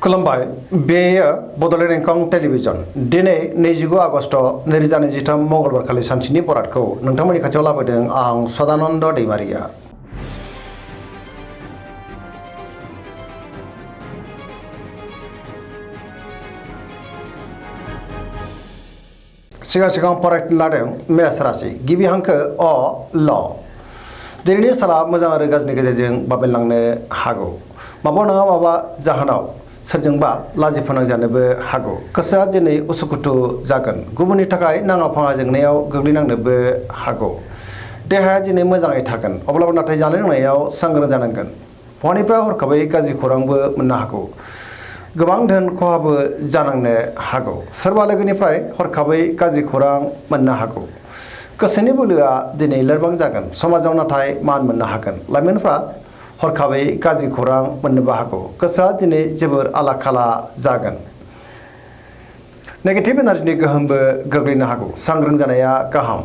खुलुमबाय बेयो बड'लेण्ड इंखं टेलिभिजन दिनै 29 आगस्ट 2023 मंगलबारखालि सानसेनि बरादखौ नोंथांमोननि खाथियाव लाबोदों आं सदानन्द दैमारिया। सिगां फरायनो लादों मेष राशि गिबि हांखो अ ल। दिनैनि साना मोजां आरो गाज्रिनि गेजेरजों बाबेनलांनो हागौ। माबा नङा माबा जाहोनाव सोरजोंबा लाजि फोनांजानोबो हागौ। गोसोआ दिनै उसुखुथु जागोन। गुबुननि थाखाय नाङा फाङा जेंनायाव गोग्लैनांनोबो हागौ। देहाया दिनै मोजाङै थागोन, अब्लाबो नाथाय जानाय लोंनायाव सांग्रां जानांगोन। बहानिफ्राय हरखाबै गाज्रि खौरांबो मोननो हागौ। गोबां धोन खहाबो जानांनो हागौ। सोरबा लोगोनिफ्राय हरखाबै गाज्रि खौरां मोननो हागौ। गोसोनि बोलोआ दिनै लोरबां जागोन। समाजाव नाथाय मान मोननो हागोन। लाइमोनफ्रा हरखाबै गाज्रि खौरां मोननोबो हागौ। गोसोआ दिनै जोबोर आला खाला जागोन। नेगेटिभ एनार्जिनि गोहोमबो गोग्लैनो हागौ। सांग्रां जानाया गाहाम।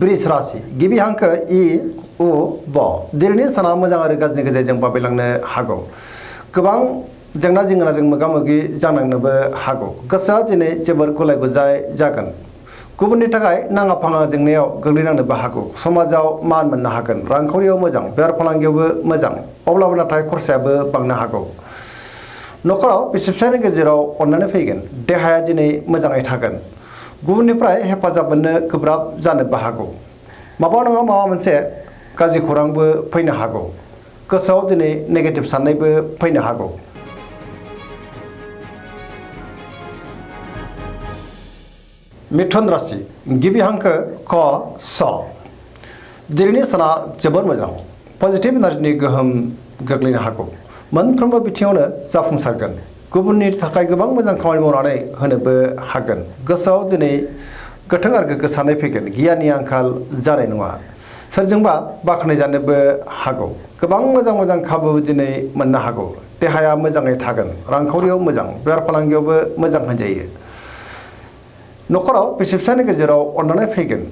वृष राशि गिबि हांखो इ उ ब। दिनैनि साना मोजां आरो गाज्रिनि गेजेरजों बाबेनलांनो हागौ। गोबां जेंना जेंनाजों मोगा मोगि जानांनोबो हागौ। गोसोआ दिनै जोबोर गुलाय गुजाय जागोन। गुबुननि थाखाय नाङा फाङा जेंनायाव गोग्लैनांनोबो हागौ। समाजाव मान मोननो हागोन। रांखावरियाव मोजां, बेफार फालांगियावबो मोजां, अब्लाबो नाथाय खरसायाबो बांनो हागौ। न'खराव बिसि फिसायनि गेजेराव अननानै फैगोन। देहाया दिनै मोजाङै थागोन। गुबुननिफ्राय हेफाजाब मोननो गोब्राब जानोबो हागौ। माबा नङा माबा मोनसे गाज्रि खौरांबो फैनो हागौ। गोसोआव दिनै नेगेटिभ साननायबो फैनो हागौ। मिथुन राशि गिबि हांखो क स। दिनैनि साना जोबोर मोजां। पजिटिभ एनार्जिनि गोहोम गोग्लैनो हागौ। मोनफ्रोमबो बिथिङावनो जाफुंसारगोन। गुबुननि थाखाय गोबां मोजां खामानि मावनानै होनोबो हागोन। गोसोआव दिनै गोथों आरो गोग्गो साननाय फैगोन। गियाननि आंखाल जानाय नङा। सोरजोंबा बाख्नायजानोबो हागौ। गोबां मोजां खाबु दिनै मोननो हागौ। देहाया मोजाङै थागोन। रांखावरियाव मोजां, बेफार फालांगियावबो मोजां होनजायो। न'खराव बिसि फिसायनि गेजेराव अननानै फैगोन।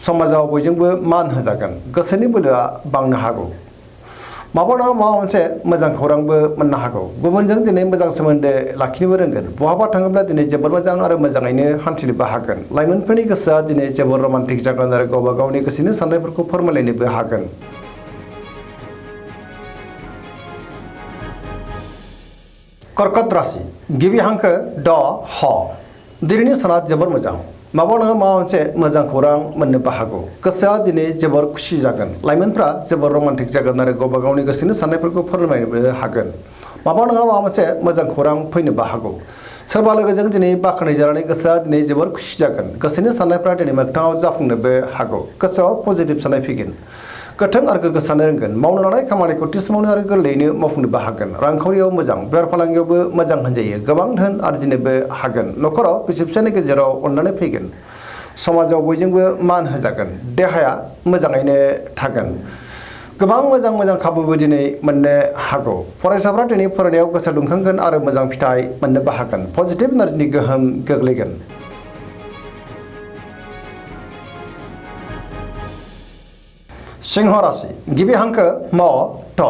समाजाव बयजोंबो मान होजागोन। गोसोनि बोलोआ बांनो हागौ। माबा नङा माबा मोनसे मोजां खौरांबो मोननो हागौ। गुबुनजों दिनै मोजां सोमोन्दो लाखिनोबो रोंगोन। बहाबा थाङोब्ला दिनै जोबोर मोजां आरो मोजाङैनो हान्थिनोबो हागोन। लाइमोनफोरनि गोसोआ दिनै जोबोर रमान्टिक जागोन आरो गावबा गावनि गोसोनि साननायफोरखौ फोरमायलायनोबो हागोन। कर्कट राशि गिबि हांखो ड ह। दिनैनि साना जोबोर मोजां। माबा नङा माबा मोनसे मोजां खौरां मोननोबो हागौ। गोसोआ दिनै जोबोर खुसि जागोन। लाइमोनफ्रा जोबोर रमान्टिक जागोन आरो गावबा गावनि गोसोनि साननायफोरखौ फोरमायनोबो हागोन। माबा नङा माबा मोनसे मोजां खौरां फैनोबो हागौ। सोरबा लोगोजों दिनै बाख्नायजानानै गोसोआ दिनै जोबोर खुसि जागोन। गोसोनि साननायफ्रा दिनै मोगथाङाव जाफुंनोबो हागौ। गोसोआव पजिटिभ साननाय फैगोन। गोथों आरो गोग्गो साननो रोंगोन। मावनो लानाय खामानिखौ थि समावनो आरो गोरलैयैनो मावफुंनोबो हागोन। रांखावरियाव मोजां, बेफार फालांगियावबो मोजां होनजायो। गोबां धोन आरजिनोबो हागोन। न'खराव बिसि फिसायनि गेजेराव अननानै फैगोन। समाजाव बयजोंबो मान होजागोन। देहाया मोजाङैनो थागोन। गोबां मोजां खाबुबो दिनै मोननो हागौ। फरायसाफ्रा दिनै फरायनायाव गोसो दुंखांगोन आरो मोजां फिथाइ मोननोबो हागोन। पजिटिभ एनार्जिनि गोहोम गोग्लैगोन। सिंह राशि गिबि हांखो म थ।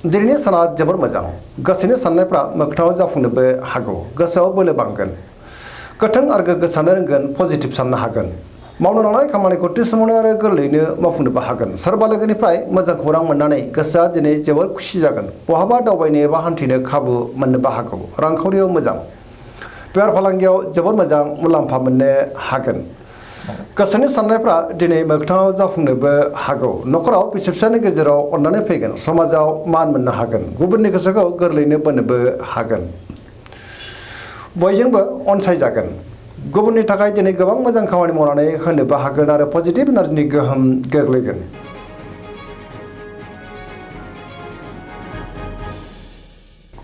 दिनैनि साना जोबोर मोजां। गोसोनि साननायफ्रा मोगथाङाव जाफुंनोबो हागौ। गोसोआव बोलो बांगोन। गोथों आरो गोग्गो साननो रोंगोन। पजिटिभ साननो हागोन। मावनो लानाय खामानिखौ थि समावनो आरो गोरलैयैनो मावफुंनोबो हागोन। सोरबा लोगोनिफ्राय मोजां खौरां मोननानै गोसोआ दिनै जोबोर खुसि जागोन। बहाबा दावबायनो एबा हान्थिनो खाबु मोननोबो हागौ। रांखावरियाव मोजां, बेफार फालांगियाव जोबोर मोजां मुलाम्फा मोननो हागोन। गोसोनि साननायफ्रा दिनै मोगथाङाव जाफुंनोबो हागौ। न'खराव बिसि फिसायनि गेजेराव अननानै फैगोन। समाजाव मान मोननो हागोन। गुबुननि गोसोखौ गोरलैयैनो बोनोबो हागोन। बयजोंबो अनसायजागोन। गुबुननि थाखाय दिनै गोबां मोजां खामानि मावनानै होनोबो हागोन आरो पजिटिभ एनार्जिनि गोहोम गोग्लैगोन।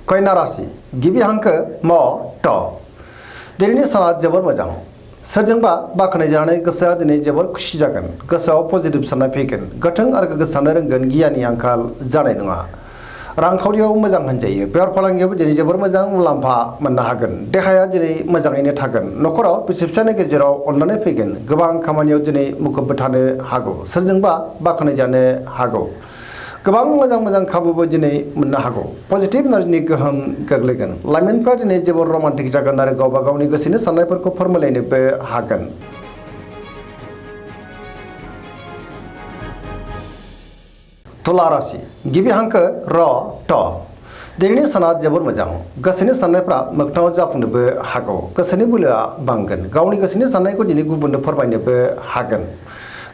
कन्या राशि गिबि हांखो म थ। दिनैनि साना जोबोर मोजां। सोरजोंबा बाख्नायजानानै गोसोआ दिनै जोबोर खुसि जागोन। गोसोआव पजिटिभ साननाय फैगोन। गोथों आरो गोग्गो साननो रोंगोन। गियाननि आंखाल जानाय नङा। रांखावरियाव मोजां होनजायो। बेफार फालांगियावबो दिनै जोबोर मोजां मुलाम्फा मोननो हागोन। देहाया दिनै मोजाङैनो थागोन। न'खराव बिसि फिसायनि गेजेराव अननानै फैगोन। गोबां खामानियाव दिनै मुखुबबो थानो हागौ। सोरजोंबा बाख्नायजानो हागौ। गोबां मोजां खाबुबो दिनै मोननो हागौ पजिटिभ एनार्जिनि गोहोम गोग्लैगोन लाइमोनफ्रा दिनै जोबोर रमान्टिक जागोन आरो गावबा गावनि गोसोनि साननायफोरखौ फोरमायलायनोबो हागोन। तुला राशि गिबि हांखो र ट दिनैनि साना जोबोर मोजां गोसोनि साननायफ्रा मोगथाङाव जाफुंनोबो हागौ गोसोनि बोलोआ बांगोन गावनि गोसोनि साननायखौ दिनै गुबुननो फोरमायनोबो हागोन।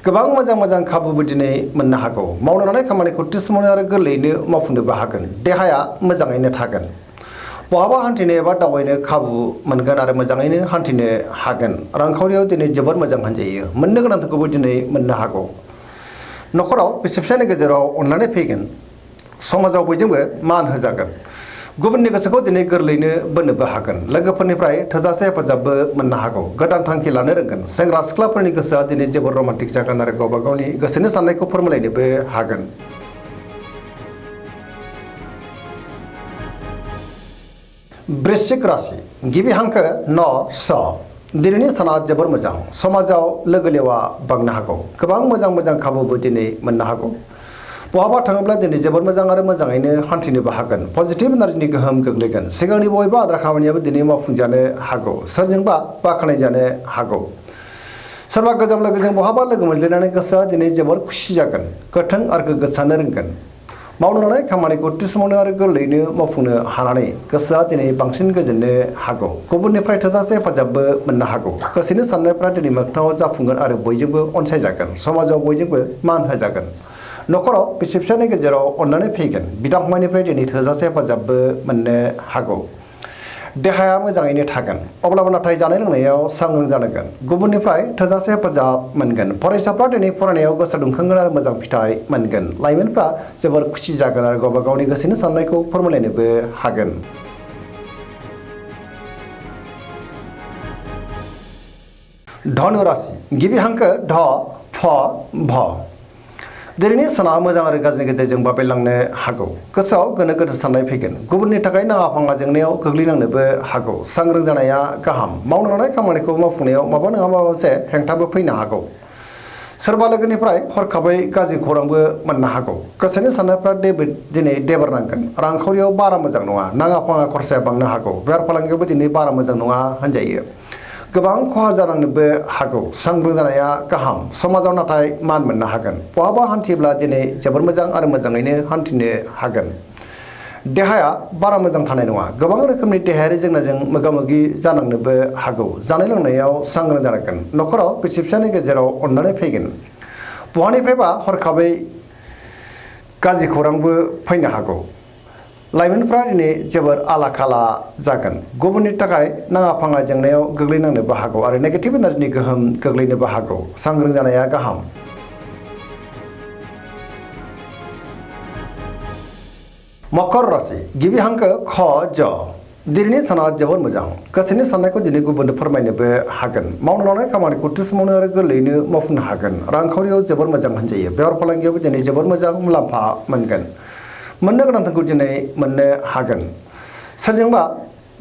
गोबां मोजां खाबुबो दिनै मोननो हागौ मावनो लानाय खामानिखौ थि समावनो आरो गोरलैयैनो मावफुंनोबो हागोन देहाया मोजाङैनो थागोन बहाबा हान्थिनो एबा दावबायनो खाबु मोनगोन आरो मोजाङैनो हान्थिनो हागोन रांखावरियाव दिनै जोबोर मोजां होनजायो मोननो गोनांखौबो दिनै मोननो हागौ न'खराव बिसि फिसायनि गेजेराव अनलायनाय फैगोन समाजाव बयजोंबो मान होजागोन गुबुननि गोसोखौ दिनै गोरलैयैनो बोनोबो हागोन लोगोफोरनिफ्राय थोजासे हेफाजाबबो मोननो हागौ गोदान थांखि लानो रोंगोन सेंग्रा सिख्लाफोरनि गोसोआ दिनै जोबोर रमान्टिक जागोन आरो गावबा गावनि गोसोनि साननायखौ फोरमायलायनोबो हागोन। वृश्चिक राशि गिबि हांखो न स दिनैनि साना जोबोर मोजां समाजाव लोगो लेवा बांनो हागौ गोबां मोजां खाबुबो दिनै मोननो हागौ बहाबा थाङोब्ला दिनै जोबोर मोजां आरो मोजाङैनो हान्थिनोबो हागोन पजिटिभ एनार्जिनि गोहोम गोग्लैगोन सिगांनि बबेबा आद्रा खामानियाबो दिनै मावफुंजानो हागौ सोरजोंबा बाख्नायजानो हागौ सोरबा गोजाम लोगोजों बहाबा लोगो मोनलायनानै गोसोआ दिनै जोबोर खुसि जागोन गोथों आरो गोग्गो साननो रोंगोन मावनो लानाय खामानिखौ थि समावनो आरो गोरलैयैनो मावफुंनो हानानै गोसोआ दिनै बांसिन गोजोननो हागौ गुबुननिफ्राय थोजासे हेफाजाबबो मोननो हागौ गोसोनि साननायफ्रा दिनै मोगथाङाव जाफुंगोन आरो बयजोंबो अनसायजागोन समाजाव बयजोंबो मान होजागोन न'खराव बिसि फिसायनि गेजेराव अननानै फैगोन बिदा फंबायनिफ्राय दिनै थोजासे हेफाजाबबो मोननो हागौ देहाया मोजाङैनो थागोन अब्लाबो नाथाय जानाय लोंनायाव सांग्रां जानांगोन गुबुननिफ्राय थोजासे हेफाजाब मोनगोन फरायसाफ्रा दिनै फरायनायाव गोसो दुंखांगोन आरो मोजां फिथाइ मोनगोन लाइमोनफ्रा जोबोर खुसि जागोन आरो गावबा गावनि गोसोनि साननायखौ फोरमायलायनोबो हागोन। धनु राशि गिबि हांखो ध फ भ दिनैनि साना मोजां आरो गाज्रिनि गेजेरजों बाबेलांनो हागौ गोसोआव गोनो गोथो साननाय फैगोन गुबुननि थाखाय नाङा फाङा जेंनायाव गोग्लैनांनोबो हागौ सांग्रां जानाया गाहाम मावनो लानाय खामानिखौ मावफुंनायाव माबा नङा माबा मोनसे हेंथाबो फैनो हागौ सोरबा लोगोनिफ्राय हरखाबै गाज्रि खौरांबो मोननो हागौ गोसोनि साननायफ्रा दिनै देबारनांगोन रांखावरियाव बारा मोजां नङा नाङा फाङा खरसाया बांनो हागौ बेफार फालांगियावबो दिनै बारा मोजां नङा होनजायो गोबां खहा जानांनोबो हागौ सांग्रां जानाया गाहाम समाजाव नाथाय मान मोननो हागोन बहाबा हान्थियोब्ला दिनै जोबोर मोजां आरो मोजाङैनो हान्थिनो हागोन देहाया बारा मोजां थानाय नङा गोबां रोखोमनि देहायारि जेंनाजों मोगा मोगि जानांनोबो हागौ जानाय लोंनायाव सांग्रां जानांगोन न'खराव बिसि फिसायनि गेजेराव अननानै फैगोन बहानिफ्रायबा हरखाबै गाज्रि खौरांबो फैनो हागौ लाइमोनफ्रा दिनै जोबोर आला खाला जागोन गुबुननि थाखाय नाङा फाङा जेंनायाव गोग्लैनांनोबो हागौ आरो नेगेटिभ एनार्जिनि गोहोम गोग्लैनोबो हागौ सांग्रां जानाया गाहाम। मकर राशि गिबि हांखो ख ज दिनैनि साना जोबोर मोजां गोसोनि साननायखौ दिनै गुबुननो फोरमायनोबो हागोन मावनो लानाय खामानिखौ थि समावनो आरो गोरलैयैनो मावफुंनो हागोन रांखावरियाव जोबोर मोजां होनजायो बेफार फालांगियावबो दिनै जोबोर मोजां मुलाम्फा मोनगोन मोननो गोनांखौ दिनै मोननो हागोन सोरजोंबा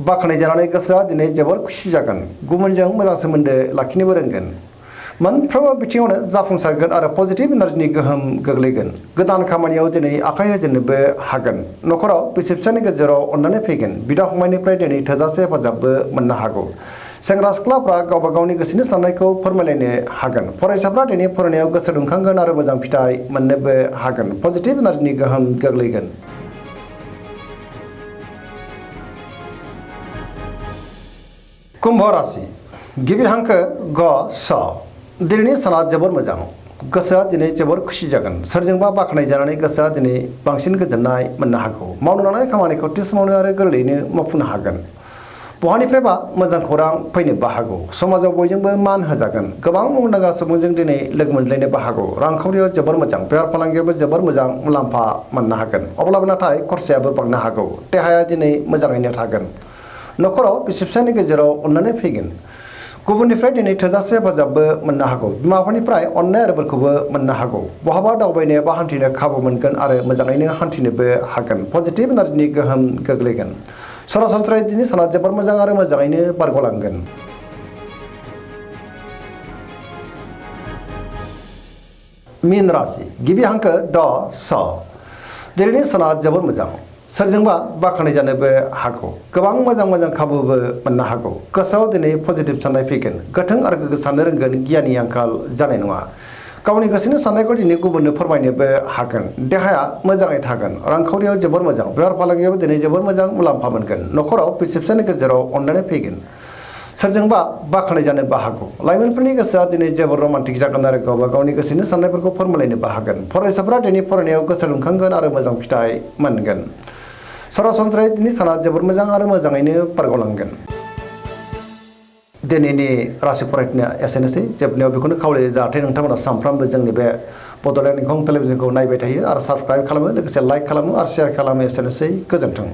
बाख्नायजानानै गोसोआ दिनै जोबोर खुसि जागोन गुबुनजों मोजां सोमोन्दो लाखिनोबो रोंगोन मोनफ्रोमबो बिथिङावनो जाफुंसारगोन आरो पजिटिभ एनार्जिनि गोहोम गोग्लैगोन गोदान खामानियाव दिनै आखाइ होजेननोबो हागोन न'खराव बिसि फिसायनि गेजेराव अननानै फैगोन बिदा फंबायनिफ्राय दिनै थोजासे हेफाजाबबो मोननो हागौ सेंग्रा सिख्लाफ्रा गावबा गावनि गोसोनि साननायखौ फोरमायलायनो हागोन फरायसाफ्रा दिनै फरायनायाव गोसो दुंखांगोन आरो मोजां फिथाइ मोननोबो हागोन पजिटिभ एनार्जिनि गोहोम गोग्लैगोन। कुम्भ राशि गिबि हांखो ग स दिनैनि साना जोबोर मोजां गोसोआ दिनै जोबोर खुसि जागोन सोरजोंबा बाख्नायजानानै गोसोआ दिनै बांसिन गोजोननाय मोननो हागौ मावनो लानाय खामानिखौ थि समावनो आरो गोरलैयैनो मावफुंनो हागोन बहानिफ्रायबा मोजां खौरां फैनोबो हागौ समाजाव बयजोंबो मान होजागोन गोबां मुंदांखा सुबुंजों दिनै लोगो मोनलायनोबो हागौ रांखावरियाव जोबोर मोजां बेफार फालांगियावबो जोबोर मोजां मुलाम्फा मोननो हागोन अब्लाबो नाथाय खरसायाबो बांनो हागौ देहाया दिनै मोजाङैनो थागोन न'खराव बिसि फिसायनि गेजेराव अननानै फैगोन गुबुननिफ्राय दिनै थोजासे हेफाजाबबो मोननो हागौ बिमाफोरनिफ्राय अननाय आरो बोरखौबो मोननो हागौ बहाबा दावबायनो एबा हान्थिनो खाबु मोनगोन आरो मोजाङैनो हान्थिनोबो हागोन पजिटिभ एनार्जिनि गोहोम गोग्लैगोन सरासनस्रायै दिनै साना जोबोर मोजां आरो मोजाङैनो बारग'लांगोन। मीन राशि गिबि हांखो ड स दिनैनि साना जोबोर मोजां सोरजोंबा बाख्नाय जानोबो हागौ गोबां मोजां खाबुबो मोननो हागौ गोसोआव दिनै पजिटिभ साननाय फैगोन गोथों आरो गोग्गो साननो रोंगोन गियाननि आंखाल जानाय नङा गावनि गोसोनि साननायखौ दिनै गुबुननो फोरमायनोबो हागोन देहाया मोजाङै थागोन रांखावरियाव जोबोर मोजां बेफार फालांगियाव दिनै जोबोर मोजां मुलाम्फा मोनगोन न'खराव बिसि फिसायनि गेजेराव अनलायनाय फैगोन सोरजोंबा बाख्नाय जानोबो हागौ लाइमोनफोरनि गोसोआ दिनै जोबोर रमान्टिक जागोन आरो गावबा गावनि गोसोनि साननायफोरखौ फोरमायलायनोबो हागोन फरायसाफोरा दिनै फरायनायाव गोसो दुंखांगोन आरो मोजां फिथाइ मोनगोन सरासनस्रायै दिनै साना जोबोर मोजां आरो मोजाङैनो बारग'लांगोन दिनैनि राशि फरायनाया एसेनोसै जोबनायाव बेखौनो खावलायो जाहाथे नोंथांमोना सानफ्रामबो जोंनि बे बड'लेण्ड इंखं टेलिभिजनखौ नायबाय थायो आरो साबस्क्राइब खालामो लोगोसे लाइक खालामो आरो शेयार खालामो एसेनोसै गोजोन्थों